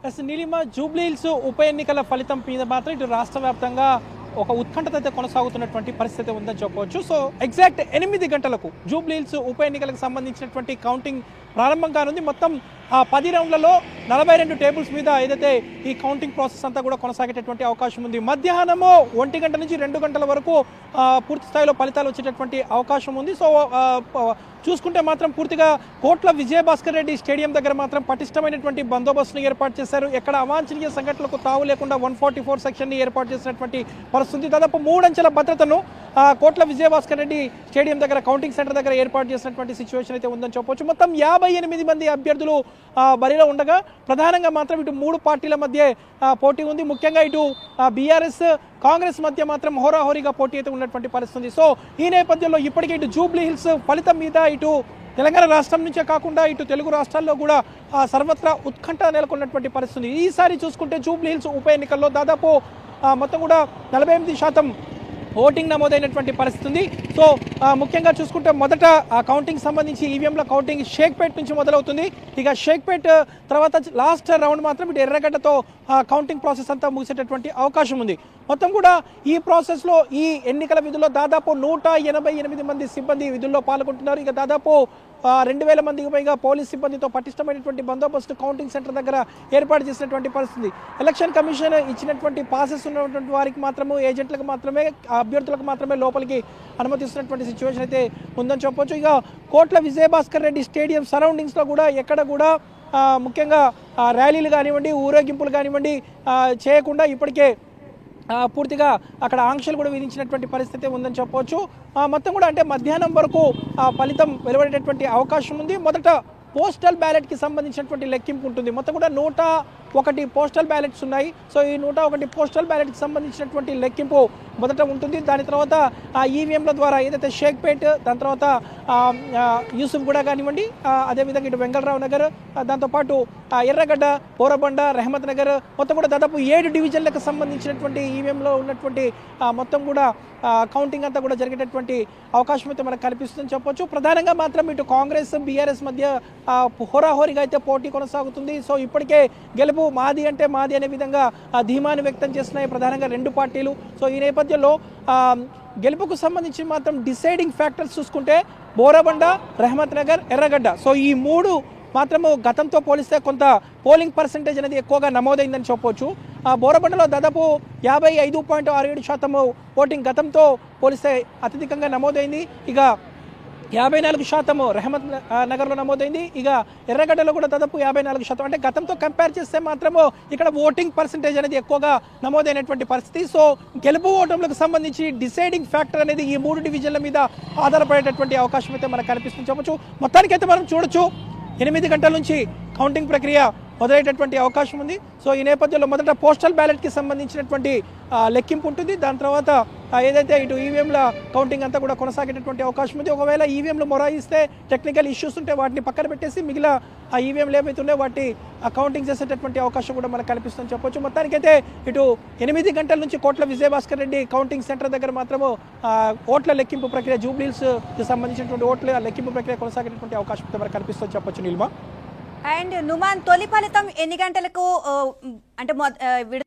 Yes Neelima Jubilee hills ఉప ఎన్నికల ఫలితం మీద మాత్రం ఇటు రాష్ట్ర వ్యాప్తంగా ఒక ఉత్కంఠత అయితే కొనసాగుతున్నటువంటి పరిస్థితి ఉందని చెప్పవచ్చు. సో ఎగ్జాక్ట్ 8 గంటలకు జూబ్లీ హిల్స్ ఉప ఎన్నికలకు సంబంధించినటువంటి కౌంటింగ్ ప్రారంభం కానుంది. మొత్తం 10 రౌండ్లలో 42 టేబుల్స్ మీద ఏదైతే ఈ కౌంటింగ్ ప్రాసెస్ అంతా కూడా కొనసాగేటటువంటి అవకాశం ఉంది. మధ్యాహ్నము 1 గంట నుంచి 2 గంటల వరకు పూర్తి స్థాయిలో ఫలితాలు వచ్చేటటువంటి అవకాశం ఉంది. సో చూసుకుంటే మాత్రం పూర్తిగా కోట్ల విజయభాస్కర్ రెడ్డి స్టేడియం దగ్గర మాత్రం పటిష్టమైనటువంటి బందోబస్తును ఏర్పాటు చేశారు. ఎక్కడ అవాంఛనీయ సంఘటనలకు తావు లేకుండా 144 సెక్షన్ ని ఏర్పాటు చేసినటువంటి పరిస్థితి. దాదాపు 3 అంచెల భద్రతను కోట్ల విజయభాస్కర్ రెడ్డి స్టేడియం దగ్గర కౌంటింగ్ సెంటర్ దగ్గర ఏర్పాటు చేసినటువంటి సిచ్యువేషన్ అయితే ఉందని చెప్పవచ్చు. మొత్తం 58 మంది అభ్యర్థులు బరిలో ఉండగా ప్రధానంగా మాత్రం ఇటు 3 పార్టీల మధ్య పోటీ ఉంది. ముఖ్యంగా ఇటు బీఆర్ఎస్ కాంగ్రెస్ మధ్య మాత్రం హోరాహోరీగా పోటీ అయితే ఉన్నటువంటి పరిస్థితి. సో ఈ నేపథ్యంలో ఇప్పటికే ఇటు జూబ్లీ హిల్స్ ఫలితం మీద ఇటు తెలంగాణ రాష్ట్రం నుంచే కాకుండా ఇటు తెలుగు రాష్ట్రాల్లో కూడా సర్వత్రా ఉత్కంఠ నెలకొన్నటువంటి పరిస్థితి. ఈసారి చూసుకుంటే జూబ్లీ హిల్స్ ఉప ఎన్నికల్లో దాదాపు మొత్తం కూడా 48% ఓటింగ్ నమోదైనటువంటి పరిస్థితి ఉంది. సో ముఖ్యంగా చూసుకుంటే మొదట కౌంటింగ్ సంబంధించి ఈవీఎంల కౌంటింగ్ షేక్పేట్ నుంచి మొదలవుతుంది. ఇక షేక్పేట్ తర్వాత లాస్ట్ రౌండ్ మాత్రం ఇటు ఎర్రగడ్డతో కౌంటింగ్ ప్రాసెస్ అంతా ముగిసేటటువంటి అవకాశం ఉంది. మొత్తం కూడా ఈ ప్రాసెస్లో ఈ ఎన్నికల విధుల్లో దాదాపు 188 మంది సిబ్బంది విధుల్లో పాల్గొంటున్నారు. ఇక దాదాపు 2000 మందికి పైగా పోలీస్ సిబ్బందితో పటిష్టమైనటువంటి బందోబస్తు కౌంటింగ్ సెంటర్ దగ్గర ఏర్పాటు చేసినటువంటి పరిస్థితి. ఎలక్షన్ కమిషన్ ఇచ్చినటువంటి పాసెస్ ఉన్నటువంటి వారికి మాత్రమే, ఏజెంట్లకు మాత్రమే, అభ్యర్థులకు మాత్రమే లోపలికి అనుమతిస్తున్నటువంటి సిచ్యువేషన్ అయితే ఉందని చెప్పొచ్చు. ఇక కోట్ల విజయభాస్కర్ రెడ్డి స్టేడియం సరౌండింగ్స్లో కూడా ఎక్కడ కూడా ముఖ్యంగా ర్యాలీలు కానివ్వండి, ఊరేగింపులు కానివ్వండి చేయకుండా ఇప్పటికే పూర్తిగా అక్కడ ఆంక్షలు కూడా విధించినటువంటి పరిస్థితి ఉందని చెప్పవచ్చు. మొత్తం కూడా అంటే మధ్యాహ్నం వరకు ఫలితం వెలువడేటటువంటి అవకాశం ఉంది. మొదట పోస్టల్ బ్యాలెట్కి సంబంధించినటువంటి లెక్కింపు ఉంటుంది. మొత్తం కూడా 101 పోస్టల్ బ్యాలెట్స్ ఉన్నాయి. సో ఈ 101 పోస్టల్ బ్యాలెట్కి సంబంధించినటువంటి లెక్కింపు మొదట ఉంటుంది. దాని తర్వాత ఈవీఎంల ద్వారా ఏదైతే షేక్పేట్, దాని తర్వాత యూసుఫ్ కూడా కానివ్వండి, అదేవిధంగా ఇటు వెంగళరావు నగర్, దాంతోపాటు ఎర్రగడ్డ, పోరబండ, రెహమత్ నగర్ మొత్తం కూడా దాదాపు 7 డివిజన్లకు సంబంధించినటువంటి ఈవీఎంలో ఉన్నటువంటి మొత్తం కూడా కౌంటింగ్ అంతా కూడా జరిగేటటువంటి అవకాశం అయితే మనకు కనిపిస్తుందని చెప్పొచ్చు. ప్రధానంగా మాత్రం ఇటు కాంగ్రెస్ బీఆర్ఎస్ మధ్య హోరాహోరీగా అయితే పోటీ కొనసాగుతుంది. సో ఇప్పటికే గెలుపు మాది అంటే మాది అనే విధంగా ధీమాని వ్యక్తం చేస్తున్నాయి ప్రధానంగా 2 పార్టీలు. సో ఈ నేపథ్యంలో గెలుపుకు సంబంధించి మాత్రం డిసైడింగ్ ఫ్యాక్టర్స్ చూసుకుంటే బోరబండ, రెహమత్ నగర్, ఎర్రగడ్డ, సో ఈ 3 మాత్రము గతంతో పోలిస్తే కొంత పోలింగ్ పర్సెంటేజ్ అనేది ఎక్కువగా నమోదైందని చెప్పవచ్చు. బోరబండలో దాదాపు 55.67% ఓటింగ్ గతంతో పోలిస్తే అత్యధికంగా నమోదైంది. ఇక 54% రెహమత్ నగర్లో నమోదైంది. ఇక ఎర్రగడ్డలో కూడా దాదాపు 54%. అంటే గతంతో కంపేర్ చేస్తే మాత్రము ఇక్కడ ఓటింగ్ పర్సెంటేజ్ అనేది ఎక్కువగా నమోదైనటువంటి పరిస్థితి. సో గెలుపు ఓటములకు సంబంధించి డిసైడింగ్ ఫ్యాక్టర్ అనేది ఈ 3 డివిజన్ల మీద ఆధారపడేటటువంటి అవకాశం అయితే మనకు కనిపిస్తుంది చెప్పొచ్చు. మొత్తానికైతే మనం చూడొచ్చు 8 గంటల నుంచి కౌంటింగ్ ప్రక్రియ మొదలయ్యేటటువంటి అవకాశం ఉంది. సో ఈ నేపథ్యంలో మొదట పోస్టల్ బ్యాలెట్కి సంబంధించినటువంటి లెక్కింపు ఉంటుంది. దాని తర్వాత ఏదైతే ఇటు ఈవీఎంల కౌంటింగ్ అంతా కూడా కొనసాగేటటువంటి అవకాశం ఉంది. ఒకవేళ ఈవీఎంలు మొరాయిస్తే టెక్నికల్ ఇష్యూస్ ఉంటే వాటిని పక్కన పెట్టేసి మిగిలిన ఆ ఈవీఎంలు ఏవైతే ఉన్నాయో వాటి కౌంటింగ్ చేసేటటువంటి అవకాశం కూడా మనకు కనిపిస్తుందని చెప్పొచ్చు. మొత్తానికైతే ఇటు 8 గంటల నుంచి కోట్ల విజయభాస్కర్ రెడ్డి కౌంటింగ్ సెంటర్ దగ్గర మాత్రము ఓట్ల లెక్కింపు ప్రక్రియ, జూబ్లీ హిల్స్కి సంబంధించినటువంటి ఓట్ల లెక్కింపు ప్రక్రియ కొనసాగేటటువంటి అవకాశం అయితే మనకు కనిపిస్తుందని చెప్పొచ్చు. నిల్మ అండ్ నుమాన్ తొలి ఫలితం ఎన్ని గంటలకు అంటే